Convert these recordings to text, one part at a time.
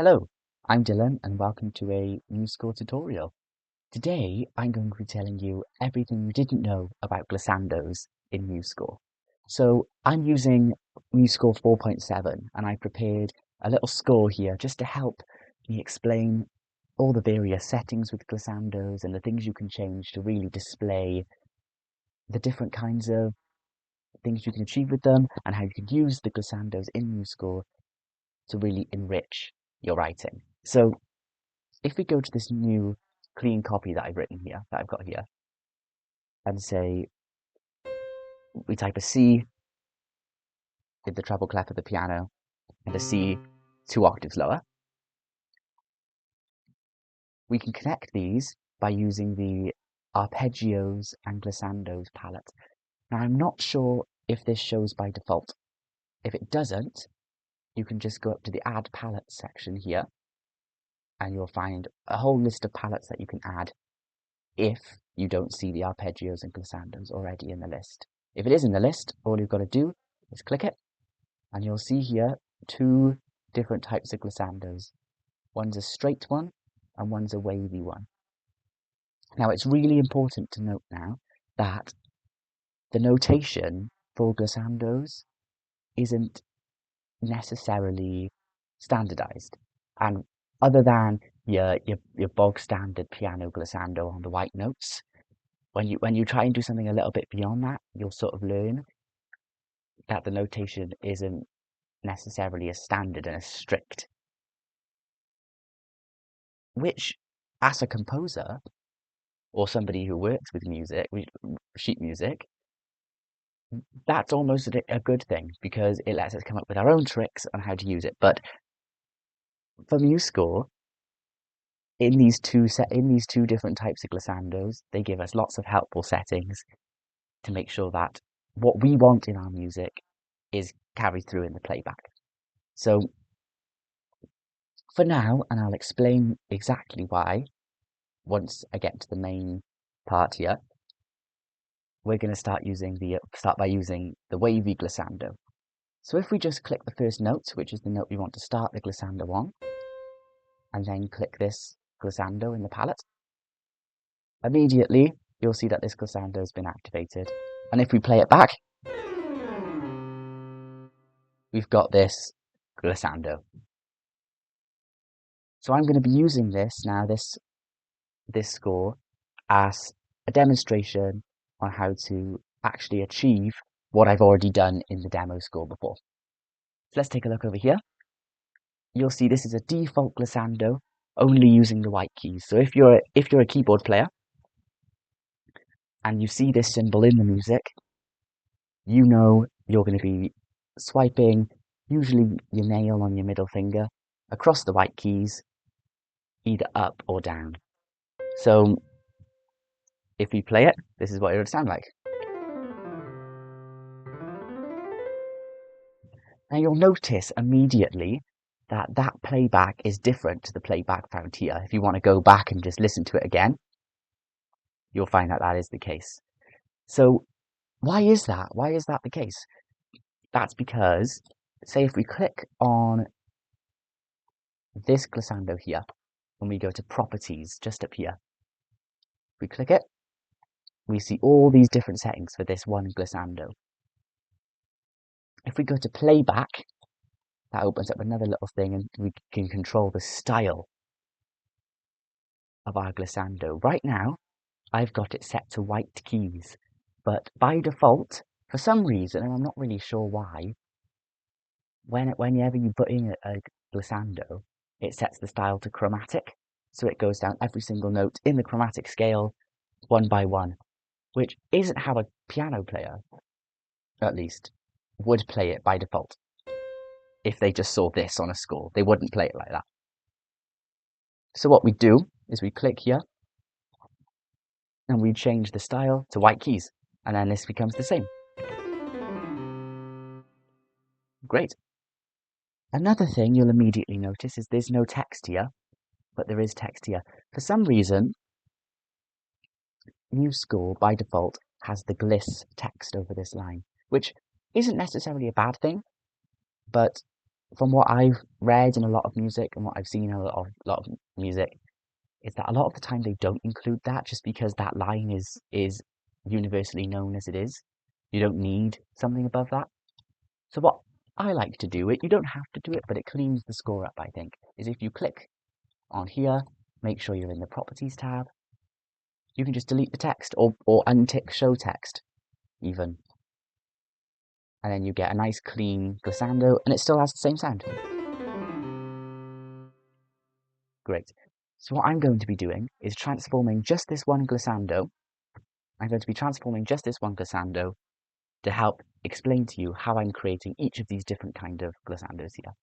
Hello, I'm Dylan and welcome to a MuseScore tutorial. Today I'm going to be telling you everything you didn't know about Glissandos in MuseScore. So I'm using MuseScore 4.7 and I prepared a little score here just to help me explain all the various settings with Glissandos and the things you can change to really display the different kinds of things you can achieve with them and how you can use the Glissandos in MuseScore to really enrich your writing. So if we go to this new clean copy that I've got here, and say we type a C in the treble clef of the piano and a C 2 octaves lower, we can connect these by using the arpeggios and glissandos palette. Now I'm not sure if this shows by default. If it doesn't, you can just go up to the add palette section here and you'll find a whole list of palettes that you can add if you don't see the arpeggios and glissandos already in the list. If it is in the list, all you've got to do is click it, and you'll see here two different types of glissandos. One's a straight one, and one's a wavy one. Now, it's really important to note now that the notation for glissandos isn't necessarily standardized. And other than your bog standard piano glissando on the white notes, when you try and do something a little bit beyond that, you'll sort of learn that the notation isn't necessarily as standard and as strict. Which, as a composer, or somebody who works with music, sheet music, that's almost a good thing, because it lets us come up with our own tricks on how to use it. But for MuseScore, in these two different types of glissandos, they give us lots of helpful settings to make sure that what we want in our music is carried through in the playback. So for now, and I'll explain exactly why once I get to the main part here, we're going to start by using the wavy glissando. So if we just click the first note, which is the note we want to start the glissando on, and then click this glissando in the palette, immediately you'll see that this glissando has been activated. And if we play it back, we've got this glissando. So I'm going to be using this now, this score, as a demonstration on how to actually achieve what I've already done in the demo score before. So let's take a look over here. You'll see this is a default glissando, only using the white keys. So if you're a keyboard player and you see this symbol in the music, you know you're going to be swiping usually your nail on your middle finger across the white keys, either up or down. So if we play it, this is what it would sound like. Now you'll notice immediately that that playback is different to the playback found here. If you want to go back and just listen to it again, you'll find that that is the case. So why is that? Why is that the case? That's because, say if we click on this glissando here, when we go to properties just up here, we click it, we see all these different settings for this one glissando. If we go to playback, that opens up another little thing and we can control the style of our glissando. Right now, I've got it set to white keys, but by default, for some reason, and I'm not really sure why, whenever you put in a glissando, it sets the style to chromatic, so it goes down every single note in the chromatic scale, one by one, which isn't how a piano player, at least, would play it by default. If they just saw this on a score, they wouldn't play it like that. So what we do is we click here, and we change the style to white keys, and then this becomes the same. Great. Another thing you'll immediately notice is there's no text here, but there is text here. For some reason, MuseScore by default has the gliss text over this line, which isn't necessarily a bad thing, but from what I've read in a lot of music and what I've seen in a lot of music, is that a lot of the time they don't include that just because that line is universally known as it is. You don't need something above that. So what I like to do, it you don't have to do it, but it cleans the score up, I think, is if you click on here, make sure you're in the Properties tab, you can just delete the text or untick Show Text even. And then you get a nice clean glissando and it still has the same sound. Great. So what I'm going to be doing is transforming just this one glissando. I'm going to be transforming just this one glissando to help explain to you how I'm creating each of these different kind of glissandos here.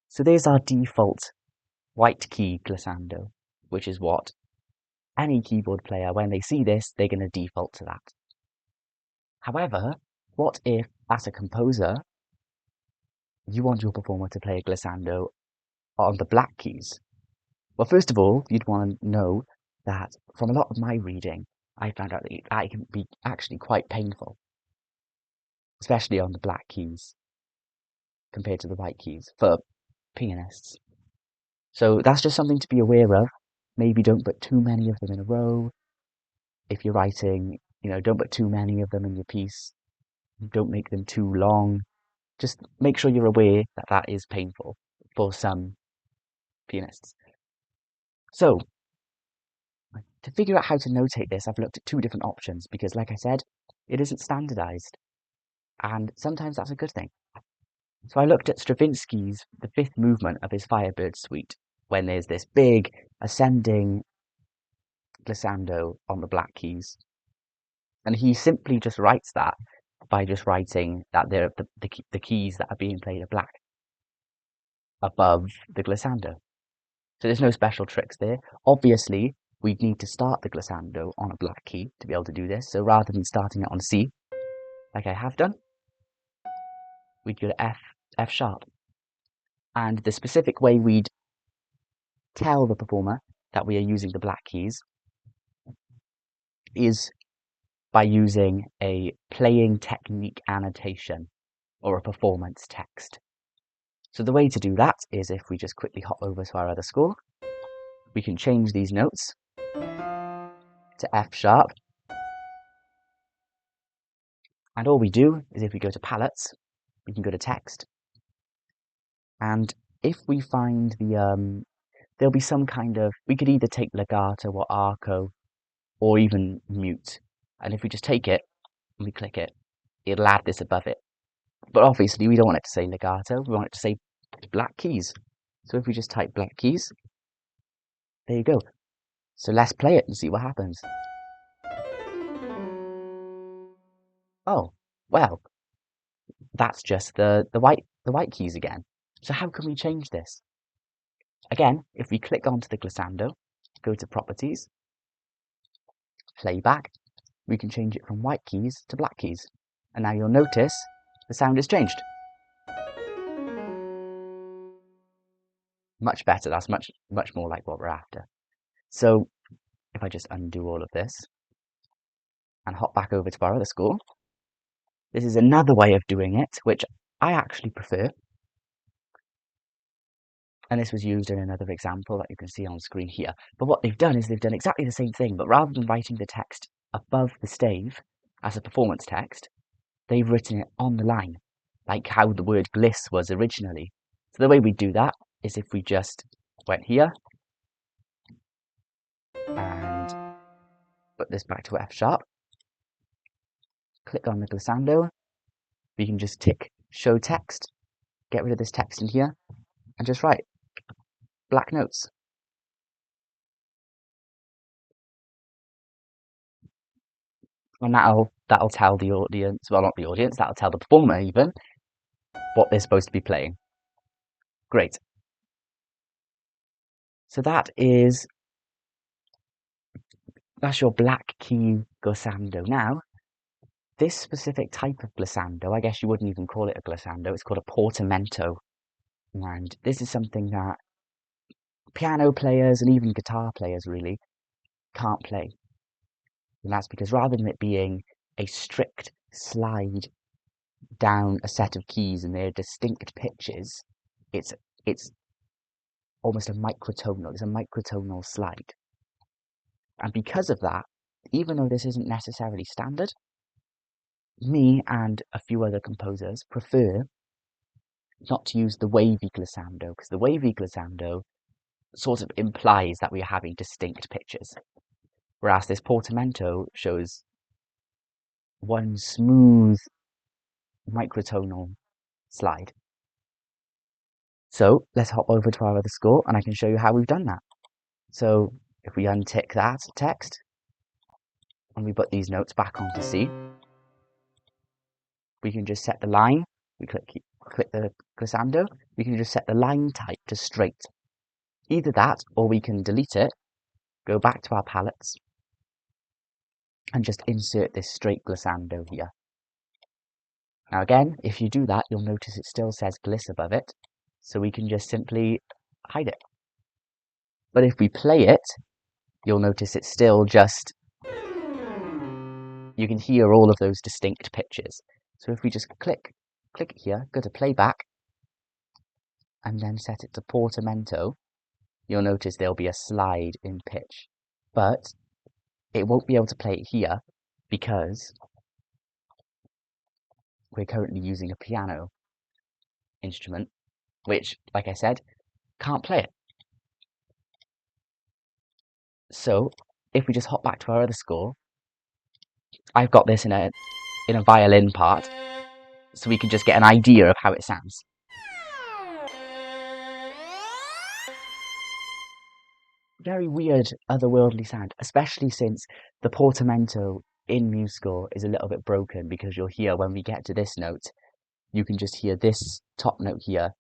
So there's our default white key glissando, which is what any keyboard player, when they see this, they're going to default to that. However, what if, as a composer, you want your performer to play a glissando on the black keys? Well, first of all, you'd want to know that from a lot of my reading, I found out that it can be actually quite painful, especially on the black keys compared to the white keys for pianists. So that's just something to be aware of. Maybe don't put too many of them in a row. If you're writing, don't put too many of them in your piece. Don't make them too long. Just make sure you're aware that that is painful for some pianists. So, to figure out how to notate this, I've looked at two different options because, like I said, it isn't standardized. And sometimes that's a good thing. So I looked at Stravinsky's, the fifth movement of his Firebird Suite, when there's this big ascending glissando on the black keys. And he simply just writes that by just writing that they're the keys that are being played are black above the glissando. So there's no special tricks there. Obviously, we'd need to start the glissando on a black key to be able to do this. So rather than starting it on C, like I have done, we'd go to F sharp. And the specific way we'd tell the performer that we are using the black keys is by using a playing technique annotation or a performance text. So the way to do that is if we just quickly hop over to our other score, we can change these notes to F sharp. And all we do is if we go to palettes, we can go to text. And if we find there'll be some kind of, we could either take legato or arco or even mute. And if we just take it and we click it, it'll add this above it. But obviously we don't want it to say legato, we want it to say black keys. So if we just type black keys, there you go. So let's play it and see what happens. Oh, well, that's just the white keys again. So how can we change this? Again, if we click onto the glissando, go to properties, playback, we can change it from white keys to black keys. And now you'll notice the sound has changed. Much better, that's much more like what we're after. So if I just undo all of this and hop back over to our other score, this is another way of doing it, which I actually prefer. And this was used in another example that you can see on screen here. But what they've done is they've done exactly the same thing, but rather than writing the text above the stave as a performance text, they've written it on the line, like how the word gliss was originally. So the way we do that is if we just went here and put this back to F sharp, click on the glissando, we can just tick show text, get rid of this text in here, and just write black notes. And that'll tell the audience, well, not the audience, that'll tell the performer even what they're supposed to be playing. Great. So that's your black key glissando. Now, this specific type of glissando, I guess you wouldn't even call it a glissando, it's called a portamento. And this is something that piano players and even guitar players really can't play. And that's because rather than it being a strict slide down a set of keys and they're distinct pitches, it's almost a microtonal. It's a microtonal slide. And because of that, even though this isn't necessarily standard, me and a few other composers prefer not to use the wavy glissando, because the wavy glissando sort of implies that we are having distinct pitches, whereas this portamento shows one smooth microtonal slide. So let's hop over to our other score and I can show you how we've done that. So if we untick that text and we put these notes back onto C, we can just set the line. We click the glissando. We can just set the line type to straight. Either that, or we can delete it, go back to our palettes, and just insert this straight glissando here. Now again, if you do that, you'll notice it still says gliss above it, so we can just simply hide it. But if we play it, you'll notice it's still just, you can hear all of those distinct pitches. So if we just click here, go to playback, and then set it to portamento, you'll notice there'll be a slide in pitch. But it won't be able to play it here because we're currently using a piano instrument, which, like I said, can't play it. So if we just hop back to our other score, I've got this in a violin part, so we can just get an idea of how it sounds. Very weird, otherworldly sound, especially since the portamento in MuseScore is a little bit broken, because you'll hear when we get to this note, you can just hear this top note here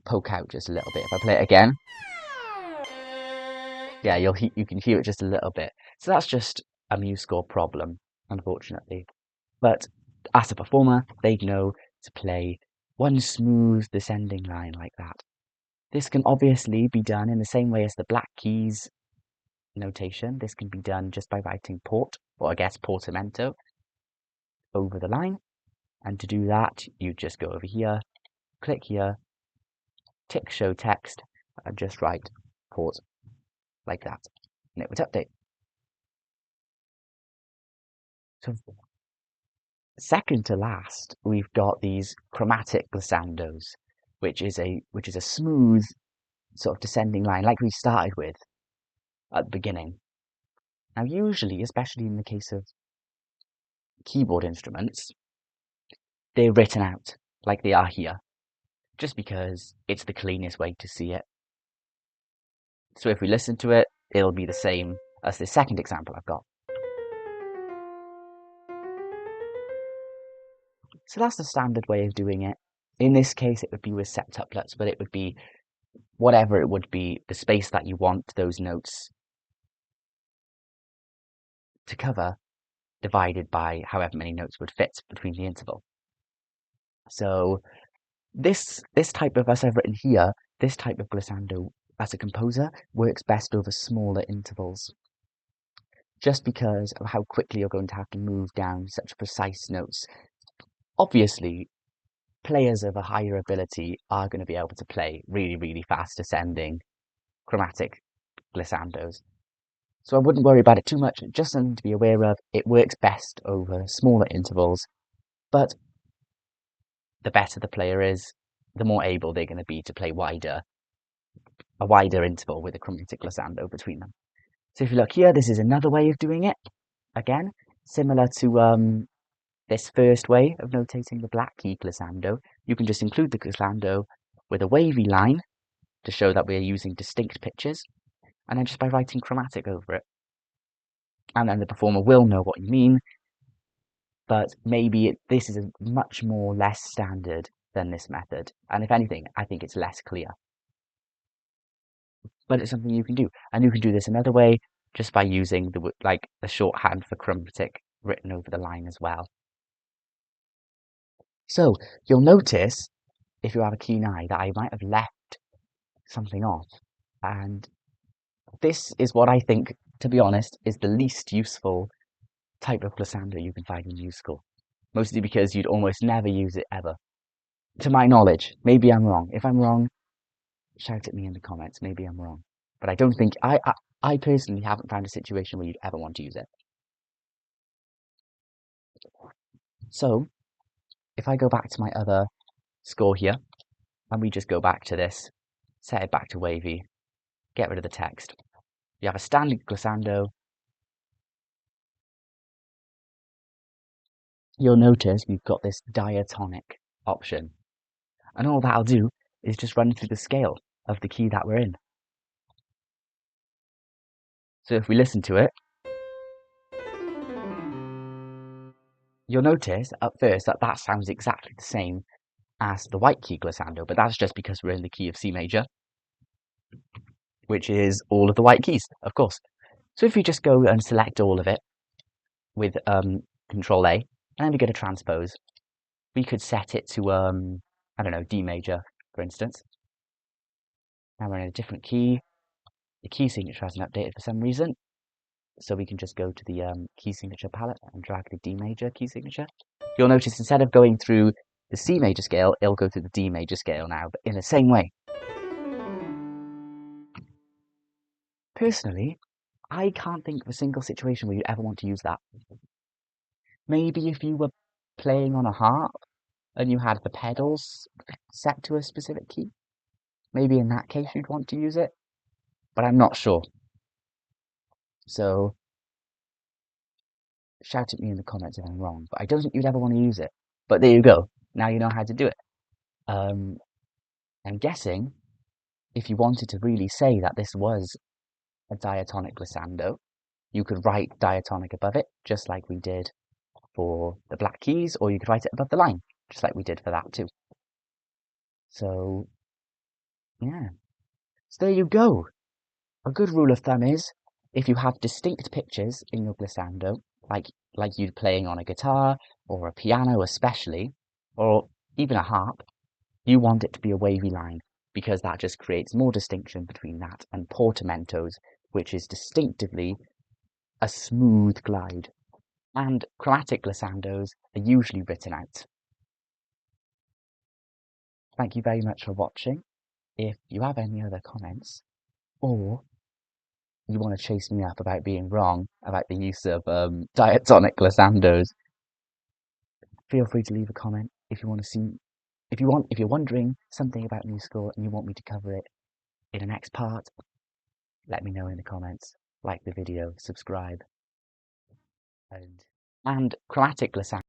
poke out just a little bit. If I play it again, yeah, you can hear it just a little bit. So that's just a MuseScore problem, unfortunately. But as a performer, they'd know to play one smooth descending line like that. This can obviously be done in the same way as the black keys notation. This can be done just by writing port, or I guess portamento, over the line. And to do that, you just go over here, click here, tick show text, and just write port like that, and it would update. So second to last, we've got these chromatic glissandos, which is a smooth sort of descending line like we started with at the beginning. Now usually, especially in the case of keyboard instruments, they're written out like they are here, just because it's the cleanest way to see it. So if we listen to it, it'll be the same as the second example I've got. So that's the standard way of doing it. In this case, it would be with septuplets, but it would be whatever it would be, the space that you want those notes to cover, divided by however many notes would fit between the interval. So this type of, as I've written here, this type of glissando as a composer works best over smaller intervals, just because of how quickly you're going to have to move down such precise notes. Obviously, players of a higher ability are going to be able to play really, really fast descending chromatic glissandos. So I wouldn't worry about it too much, just something to be aware of. It works best over smaller intervals, but the better the player is, the more able they're going to be to play a wider interval with a chromatic glissando between them. So if you look here, this is another way of doing it. Again, similar to this first way of notating the black key glissando. You can just include the glissando with a wavy line to show that we're using distinct pitches, and then just by writing chromatic over it. And then the performer will know what you mean, but maybe this is a much more less standard than this method. And if anything, I think it's less clear. But it's something you can do. And you can do this another way, just by using the shorthand for chromatic written over the line as well. So you'll notice, if you have a keen eye, that I might have left something off. And this is what I think, to be honest, is the least useful type of glissando you can find in MuseScore. mostly because you'd almost never use it ever. To my knowledge, maybe I'm wrong. If I'm wrong, shout at me in the comments. Maybe I'm wrong. But I don't think, I personally haven't found a situation where you'd ever want to use it. So, if I go back to my other score here, and we just go back to this, set it back to wavy, get rid of the text. You have a standard glissando. You'll notice we've got this diatonic option. And all that'll do is just run through the scale of the key that we're in. So if we listen to it, you'll notice at first that that sounds exactly the same as the white key glissando, but that's just because we're in the key of C major, which is all of the white keys, of course. So if we just go and select all of it with Control A, and then we go to transpose, we could set it to, I don't know, D major, for instance. Now we're in a different key. The key signature hasn't updated for some reason, so we can just go to the key signature palette and drag the D major key signature. You'll notice instead of going through the C major scale, it'll go through the D major scale now, but in the same way. Personally, I can't think of a single situation where you'd ever want to use that. Maybe if you were playing on a harp and you had the pedals set to a specific key, maybe in that case you'd want to use it, but I'm not sure. So shout at me in the comments if I'm wrong, but I don't think you'd ever want to use it. But there you go. Now you know how to do it. I'm guessing if you wanted to really say that this was a diatonic glissando, you could write diatonic above it, just like we did for the black keys, or you could write it above the line, just like we did for that too. So, yeah. So there you go. A good rule of thumb is, if you have distinct pitches in your glissando, like you'd playing on a guitar, or a piano especially, or even a harp, you want it to be a wavy line, because that just creates more distinction between that and portamentos, which is distinctively a smooth glide. And chromatic glissandos are usually written out. Thank you very much for watching. If you have any other comments, or you want to chase me up about being wrong about the use of diatonic glissandos, feel free to leave a comment. If you want to see, if you're wondering something about MuseScore and you want me to cover it in the next part, let me know in the comments. Like the video, subscribe, and chromatic glissando.